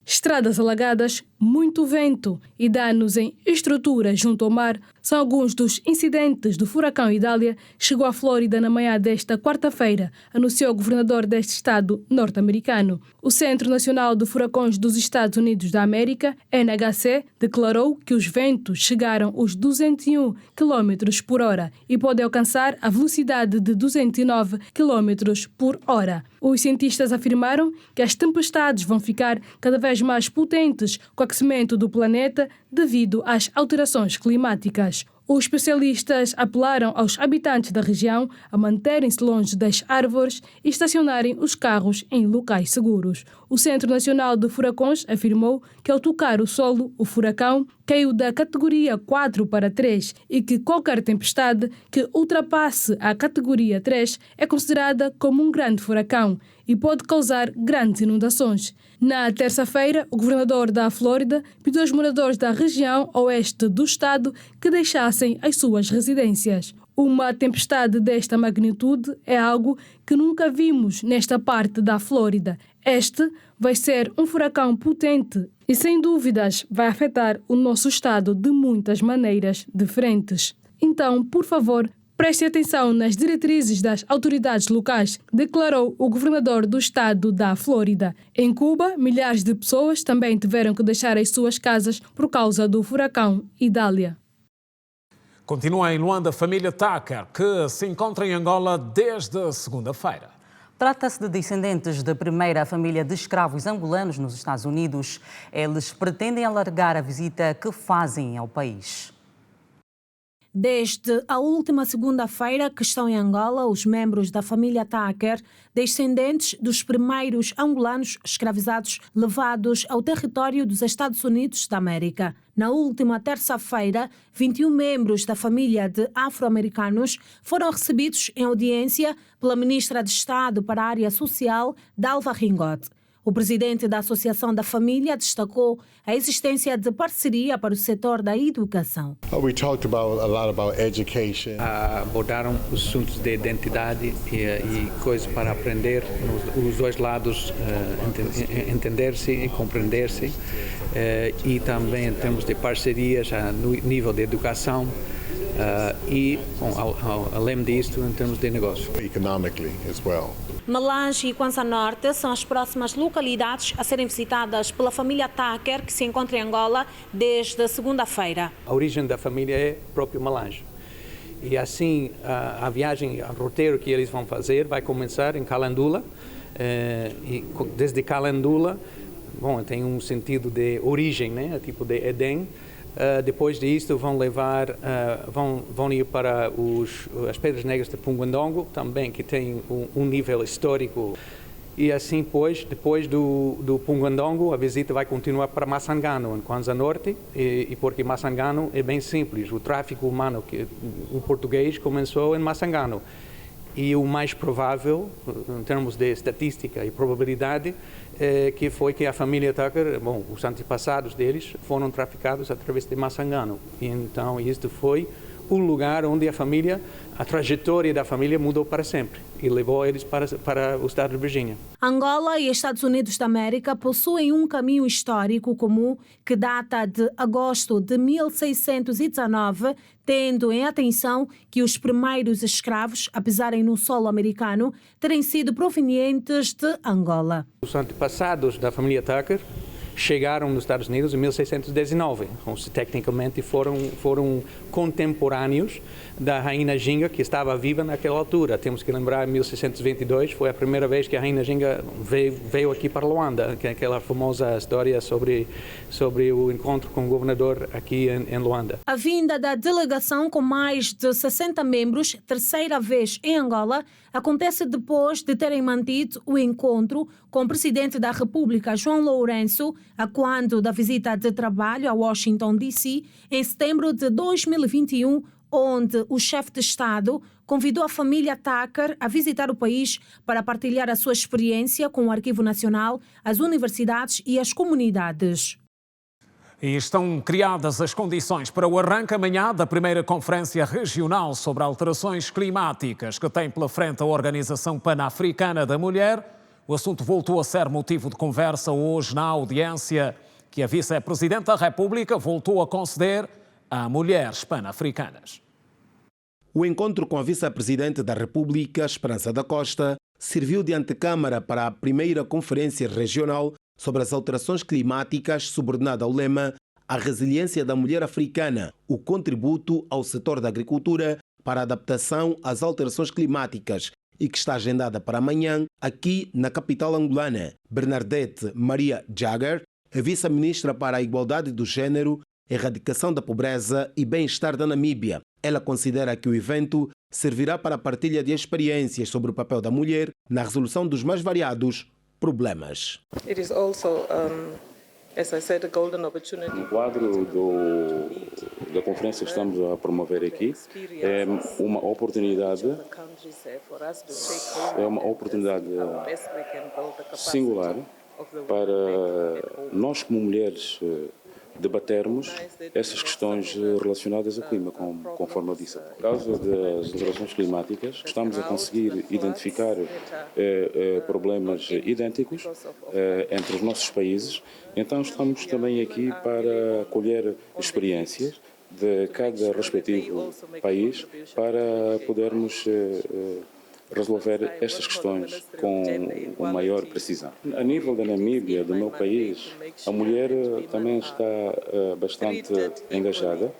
Estradas alagadas, muito vento e danos em estruturas junto ao mar são alguns dos incidentes do furacão Idália que chegou à Flórida na manhã desta quarta-feira, anunciou o governador deste estado norte-americano. O Centro Nacional de Furacões dos Estados Unidos da América, NHC, declarou que os ventos chegaram aos 201 km por hora e podem alcançar a velocidade de 209 km por hora. Os cientistas afirmaram que as tempestades vão ficar cada vez mais potentes com o aquecimento do planeta devido às alterações climáticas. Os especialistas apelaram aos habitantes da região a manterem-se longe das árvores e estacionarem os carros em locais seguros. O Centro Nacional de Furacões afirmou que, ao tocar o solo, o furacão caiu da categoria 4 para 3 e que qualquer tempestade que ultrapasse a categoria 3 é considerada como um grande furacão e pode causar grandes inundações. Na terça-feira, o governador da Flórida pediu aos moradores da região oeste do estado que deixassem as suas residências. Uma tempestade desta magnitude é algo que nunca vimos nesta parte da Flórida. Este vai ser um furacão potente e, sem dúvidas, vai afetar o nosso estado de muitas maneiras diferentes. Então, por favor, preste atenção nas diretrizes das autoridades locais, declarou o governador do estado da Flórida. Em Cuba, milhares de pessoas também tiveram que deixar as suas casas por causa do furacão Idália. Continua em Luanda a família Tucker, que se encontra em Angola desde segunda-feira. Trata-se de descendentes da primeira família de escravos angolanos nos Estados Unidos. Eles pretendem alargar a visita que fazem ao país. Desde a última segunda-feira que estão em Angola, os membros da família Tucker, descendentes dos primeiros angolanos escravizados levados ao território dos Estados Unidos da América. Na última terça-feira, 21 membros da família de afro-americanos foram recebidos em audiência pela ministra de Estado para a Área Social, Dalva Ringote. O presidente da Associação da Família destacou a existência de parceria para o setor da educação. Abordaram os assuntos de identidade e coisas para aprender, os dois lados entender-se e compreender-se, e também em termos de parcerias no nível de educação e, além disto, em termos de negócio. Melange e Kwanza Norte são as próximas localidades a serem visitadas pela família Tucker, que se encontra em Angola desde segunda-feira. A origem da família é próprio Melange. E assim, a viagem, o roteiro que eles vão fazer vai começar em Calandula. E desde Calandula, tem um sentido de origem, né? Tipo de Éden. Depois disto vão ir para as Pedras Negras de Pungandongo, também que tem um nível histórico. E assim, depois do Pungandongo, a visita vai continuar para Massangano, em Kwanza Norte, e porque Massangano é bem simples. O tráfico humano, o português, começou em Massangano. E o mais provável, em termos de estatística e probabilidade, que foi que a família Tucker, os antepassados deles, foram traficados através de Massangano. E então, isto foi o lugar onde a trajetória da família mudou para sempre e levou eles para o estado de Virgínia. Angola e Estados Unidos da América possuem um caminho histórico comum que data de agosto de 1619, tendo em atenção que os primeiros escravos, a pisarem no solo americano, terem sido provenientes de Angola. Os antepassados da família Tucker chegaram nos Estados Unidos em 1619, então, tecnicamente foram contemporâneos da rainha Ginga, que estava viva naquela altura. Temos que lembrar, em 1622 foi a primeira vez que a rainha Ginga veio aqui para Luanda, que é aquela famosa história sobre o encontro com o governador aqui em Luanda. A vinda da delegação com mais de 60 membros, terceira vez em Angola, acontece depois de terem mantido o encontro com o presidente da República, João Lourenço, a quando da visita de trabalho a Washington, D.C., em setembro de 2021, onde o chefe de Estado convidou a família Tucker a visitar o país para partilhar a sua experiência com o Arquivo Nacional, as universidades e as comunidades. E estão criadas as condições para o arranque amanhã da primeira Conferência Regional sobre Alterações Climáticas que tem pela frente a Organização Pan-Africana da Mulher. O assunto voltou a ser motivo de conversa hoje na audiência que a Vice-Presidente da República voltou a conceder a mulheres pan-africanas. O encontro com a Vice-Presidente da República, Esperança da Costa, serviu de antecâmara para a primeira Conferência Regional sobre as Alterações Climáticas, subordinada ao lema A Resiliência da Mulher Africana, o contributo ao setor da agricultura para a adaptação às alterações climáticas, e que está agendada para amanhã aqui na capital angolana. Bernadette Maria Jagger, a vice-ministra para a Igualdade do Gênero, Erradicação da Pobreza e Bem-Estar da Namíbia. Ela considera que o evento servirá para a partilha de experiências sobre o papel da mulher na resolução dos mais variados problemas. No quadro da conferência que estamos a promover aqui, é uma oportunidade singular para nós como mulheres debatermos essas questões relacionadas ao clima, conforme eu disse. Por causa das alterações climáticas, estamos a conseguir identificar problemas idênticos entre os nossos países. Então estamos também aqui para colher experiências de cada respectivo país para podermos resolver estas questões com maior precisão. A nível da Namíbia, do meu país, a mulher também está bastante engajada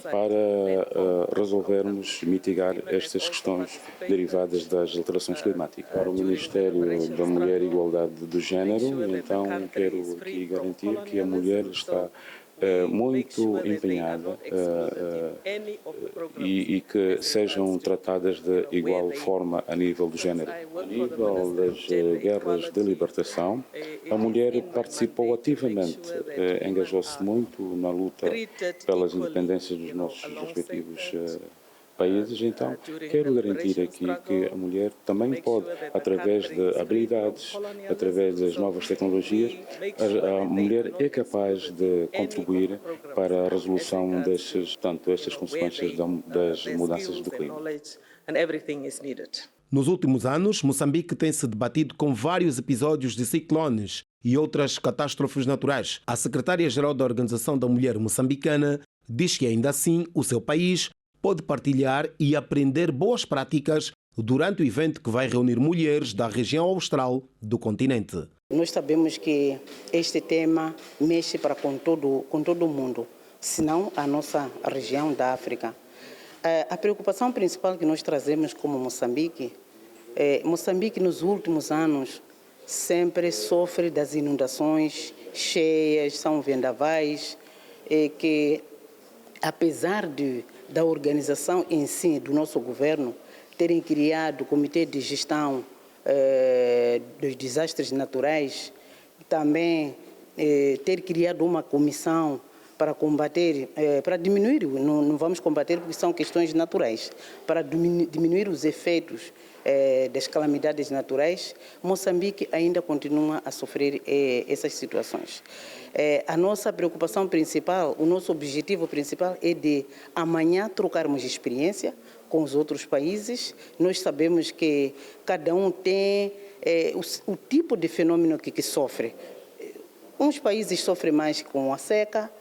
para resolvermos, mitigar estas questões derivadas das alterações climáticas. Para o Ministério da Mulher e Igualdade do Gênero, então quero aqui garantir que a mulher está muito empenhada e que sejam tratadas de igual forma a nível do género. A nível das guerras de libertação, a mulher participou ativamente, engajou-se muito na luta pelas independências dos nossos respectivos países. Então, quero garantir aqui que a mulher também pode, através de habilidades, através das novas tecnologias, a mulher é capaz de contribuir para a resolução destas consequências das mudanças do clima. Nos últimos anos, Moçambique tem-se debatido com vários episódios de ciclones e outras catástrofes naturais. A secretária-geral da Organização da Mulher Moçambicana diz que, ainda assim, o seu país pode partilhar e aprender boas práticas durante o evento que vai reunir mulheres da região austral do continente. Nós sabemos que este tema mexe com todo o mundo, senão a nossa região da África. A preocupação principal que nós trazemos como Moçambique, Moçambique nos últimos anos sempre sofre das inundações, cheias, são vendavais, que apesar da organização em si, do nosso governo, terem criado o Comitê de Gestão dos Desastres Naturais, também ter criado uma comissão para combater, para diminuir, não vamos combater porque são questões naturais, para diminuir os efeitos das calamidades naturais, Moçambique ainda continua a sofrer essas situações. A nossa preocupação principal, o nosso objetivo principal é de amanhã trocarmos experiência com os outros países. Nós sabemos que cada um tem o tipo de fenômeno que sofre. Uns países sofrem mais com a seca,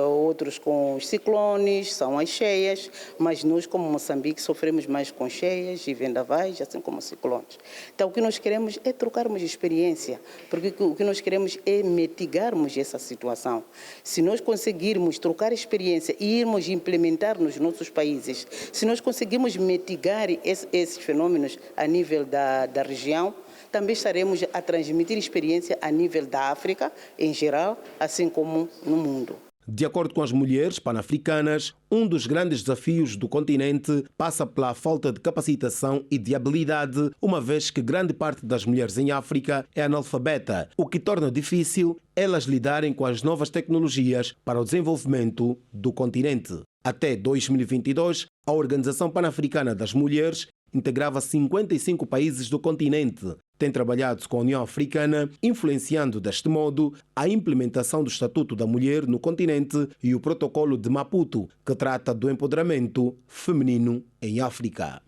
outros com os ciclones, são as cheias, mas nós, como Moçambique, sofremos mais com cheias e vendavais, assim como ciclones. Então, o que nós queremos é trocarmos experiência, porque o que nós queremos é mitigarmos essa situação. Se nós conseguirmos trocar experiência e irmos implementar nos nossos países, se nós conseguirmos mitigar esses fenômenos a nível da região, também estaremos a transmitir experiência a nível da África, em geral, assim como no mundo. De acordo com as mulheres pan-africanas, um dos grandes desafios do continente passa pela falta de capacitação e de habilidade, uma vez que grande parte das mulheres em África é analfabeta, o que torna difícil elas lidarem com as novas tecnologias para o desenvolvimento do continente. Até 2022, a Organização Pan-Africana das Mulheres integrava 55 países do continente. Tem trabalhado com a União Africana, influenciando deste modo a implementação do Estatuto da Mulher no continente e o Protocolo de Maputo, que trata do empoderamento feminino em África.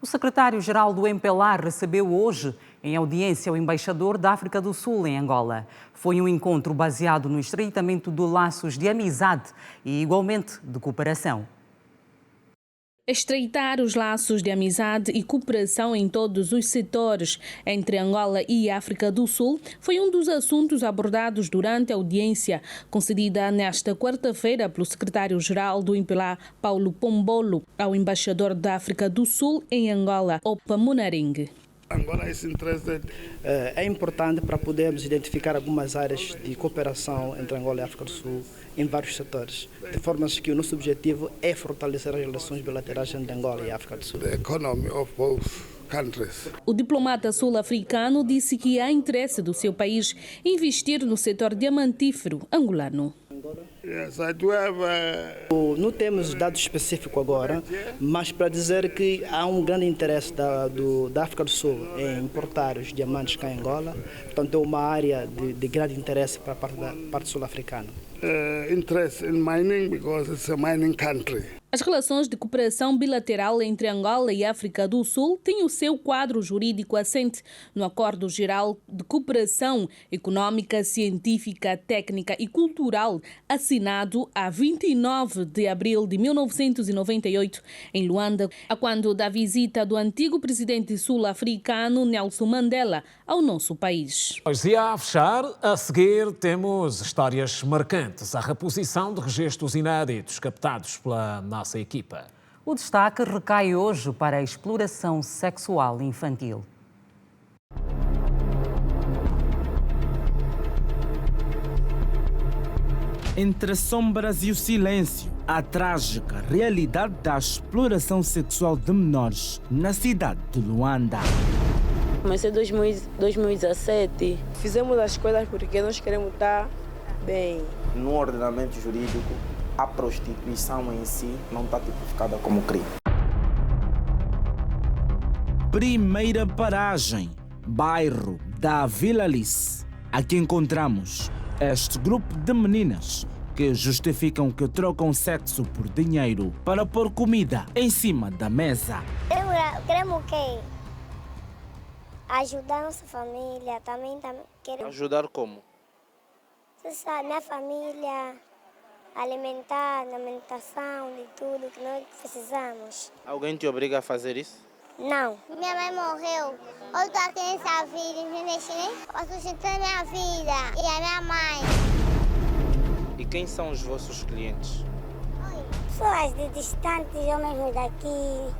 O secretário-geral do MPLA recebeu hoje, em audiência, o embaixador da África do Sul em Angola. Foi um encontro baseado no estreitamento de laços de amizade e, igualmente, de cooperação. Estreitar os laços de amizade e cooperação em todos os setores entre Angola e África do Sul foi um dos assuntos abordados durante a audiência concedida nesta quarta-feira pelo secretário-geral do MPLA, Paulo Pombolo, ao embaixador da África do Sul em Angola, Opa Munaring. Angola é importante para podermos identificar algumas áreas de cooperação entre Angola e África do Sul em vários setores, de forma que o nosso objetivo é fortalecer as relações bilaterais entre Angola e África do Sul. O diplomata sul-africano disse que há interesse do seu país investir no setor diamantífero angolano. Não temos dados específicos agora, mas para dizer que há um grande interesse da África do Sul em importar os diamantes cá em Angola, portanto é uma área de grande interesse para a parte sul-africana. Interest in mining because it's a mining country. As relações de cooperação bilateral entre Angola e África do Sul têm o seu quadro jurídico assente no Acordo Geral de Cooperação Económica, Científica, Técnica e Cultural, assinado a 29 de abril de 1998 em Luanda, a quando da visita do antigo presidente sul-africano Nelson Mandela ao nosso país. E a fechar, a seguir temos histórias marcantes, a reposição de registros inéditos captados pela nossa equipa. O destaque recai hoje para a exploração sexual infantil. Entre sombras e o silêncio, a trágica realidade da exploração sexual de menores na cidade de Luanda. Comecei em 2017. Fizemos as coisas porque nós queremos estar bem. No ordenamento jurídico, a prostituição em si não está tipificada como crime. Primeira paragem, bairro da Vila Alice. Aqui encontramos este grupo de meninas que justificam que trocam sexo por dinheiro para pôr comida em cima da mesa. Queremos o quê? Ajudar a nossa família, também queremos... Ajudar como? Você sabe, minha família, alimentar, na alimentação, de tudo que nós precisamos. Alguém te obriga a fazer isso? Não. Minha mãe morreu. Eu estou aqui nessa vida, entendeu? Para sustentar minha vida e a minha mãe. E quem são os vossos clientes? Pessoas de distantes, homens daqui,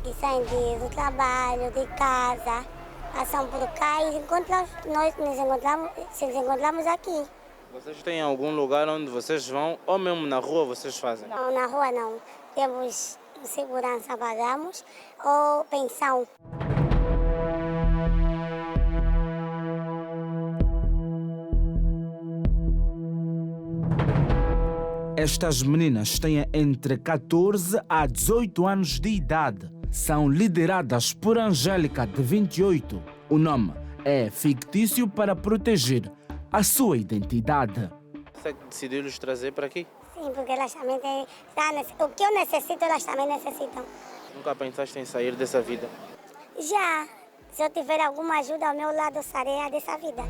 que saem do trabalho, de casa, passam por cá e nós nos encontramos aqui. Vocês têm algum lugar onde vocês vão ou mesmo na rua vocês fazem? Não, na rua não. Temos segurança, pagamos ou pensão. Estas meninas têm entre 14 a 18 anos de idade. São lideradas por Angélica, de 28. O nome é fictício para proteger a sua identidade. Você decidiu os trazer para aqui? Sim, porque elas também têm... O que eu necessito, elas também necessitam. Nunca pensaste em sair dessa vida? Já. Se eu tiver alguma ajuda ao meu lado, eu sarei dessa vida.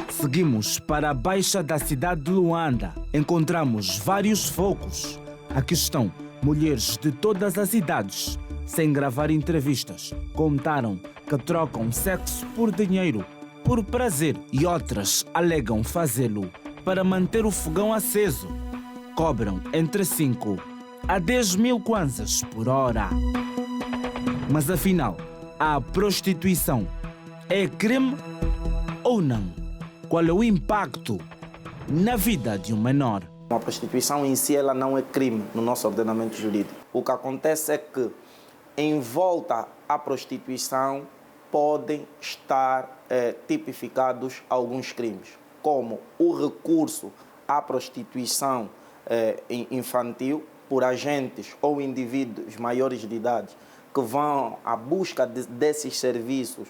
Seguimos para a baixa da cidade de Luanda. Encontramos vários focos. Aqui estão mulheres de todas as idades. Sem gravar entrevistas, contaram que trocam sexo por dinheiro, por prazer, e outras alegam fazê-lo para manter o fogão aceso. Cobram entre 5 a 10 mil kwanzas por hora. Mas afinal, a prostituição é crime ou não? Qual é o impacto na vida de um menor? A prostituição em si ela não é crime no nosso ordenamento jurídico. O que acontece é que em volta à prostituição podem estar tipificados alguns crimes, como o recurso à prostituição infantil por agentes ou indivíduos maiores de idade que vão à busca desses serviços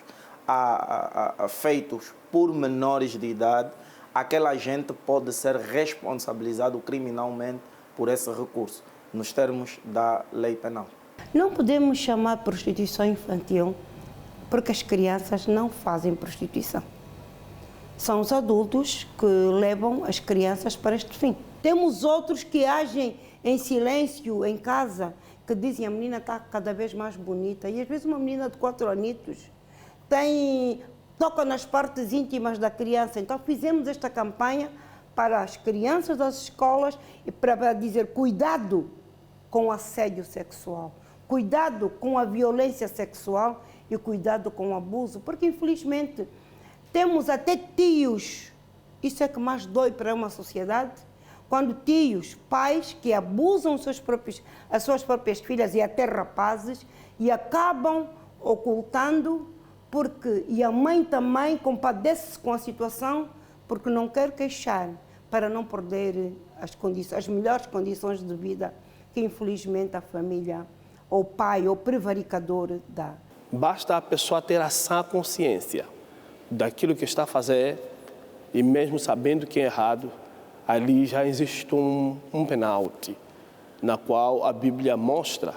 feitos por menores de idade. Aquele agente pode ser responsabilizado criminalmente por esse recurso, nos termos da lei penal. Não podemos chamar prostituição infantil porque as crianças não fazem prostituição. São os adultos que levam as crianças para este fim. Temos outros que agem em silêncio em casa, que dizem a menina está cada vez mais bonita. E às vezes uma menina de 4 anitos toca nas partes íntimas da criança. Então fizemos esta campanha para as crianças das escolas e para dizer cuidado com o assédio sexual, cuidado com a violência sexual e cuidado com o abuso, porque infelizmente temos até tios, isso é que mais dói para uma sociedade, quando tios, pais que abusam as suas próprias filhas e até rapazes e acabam ocultando, e a mãe também compadece-se com a situação porque não quer queixar para não perder as melhores condições de vida que infelizmente a família ou pai ou prevaricador dá. Basta a pessoa ter a sã consciência daquilo que está a fazer e mesmo sabendo que é errado, ali já existe um penalti, na qual a Bíblia mostra,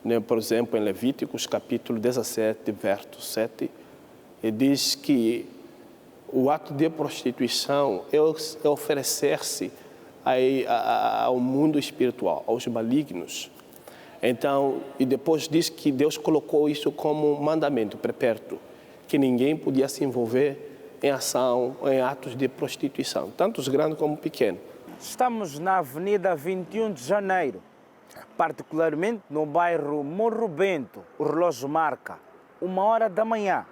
né, por exemplo, em Levíticos capítulo 17, verso 7, e diz que o ato de prostituição é oferecer-se ao mundo espiritual, aos malignos. Então, e depois diz que Deus colocou isso como mandamento perpétuo, que ninguém podia se envolver em ação, em atos de prostituição, tanto os grandes como pequenos. Estamos na Avenida 21 de Janeiro, particularmente no bairro Morro Bento. O relógio marca 1h da manhã.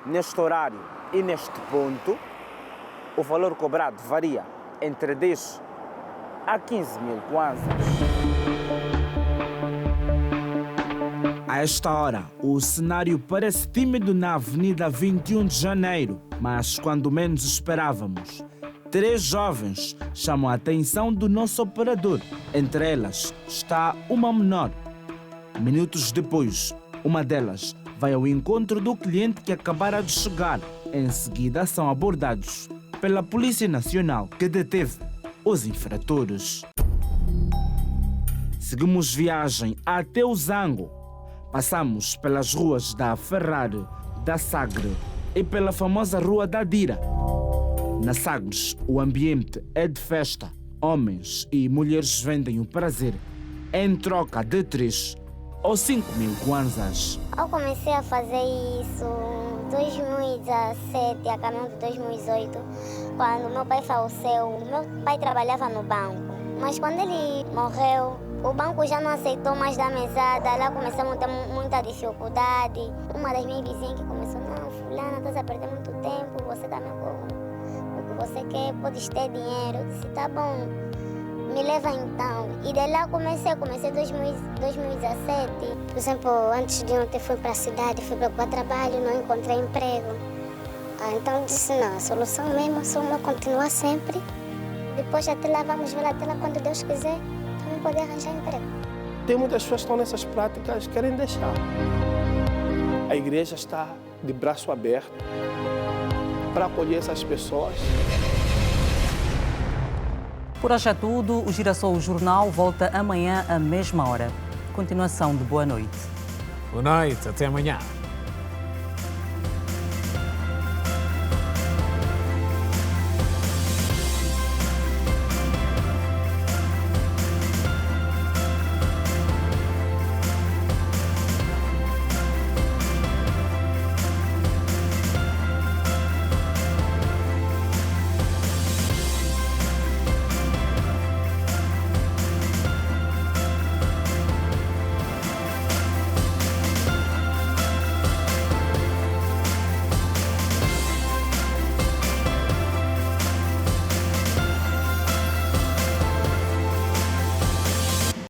Neste horário e neste ponto, o valor cobrado varia entre 10 a 15 mil kwanzas. A esta hora, o cenário parece tímido na Avenida 21 de Janeiro, mas quando menos esperávamos, 3 jovens chamam a atenção do nosso operador. Entre elas está uma menor. Minutos depois, uma delas vai ao encontro do cliente que acabara de chegar. Em seguida, são abordados pela Polícia Nacional, que deteve os infratores. Seguimos viagem até o Zango. Passamos pelas ruas da Ferrari, da Sagre e pela famosa Rua da Dira. Na Sagres, o ambiente é de festa. Homens e mulheres vendem o prazer em troca de 3 ou 5 mil kwanzas. Eu comecei a fazer isso em 2017, a caminho de 2018, quando meu pai faleceu. Meu pai trabalhava no banco, mas quando ele morreu, o banco já não aceitou mais dar mesada, lá começamos a ter muita dificuldade. Uma das minhas vizinhas que começou, não, fulana, estás a perder muito tempo, você também o que você quer, podes ter dinheiro. Eu disse, tá bom, me leva então. E de lá comecei em 2017. Por exemplo, antes de ontem fui para a cidade, fui procurar trabalho, não encontrei emprego. Então eu disse, não, a solução mesmo é só eu continuar sempre Depois até lá vamos ver até lá quando Deus quiser, também poder arranjar emprego. Tem muitas pessoas que estão nessas práticas querem deixar. A igreja está de braço aberto para acolher essas pessoas. Por hoje é tudo. O Girassol Jornal volta amanhã à mesma hora. Continuação de boa noite. Boa noite, até amanhã.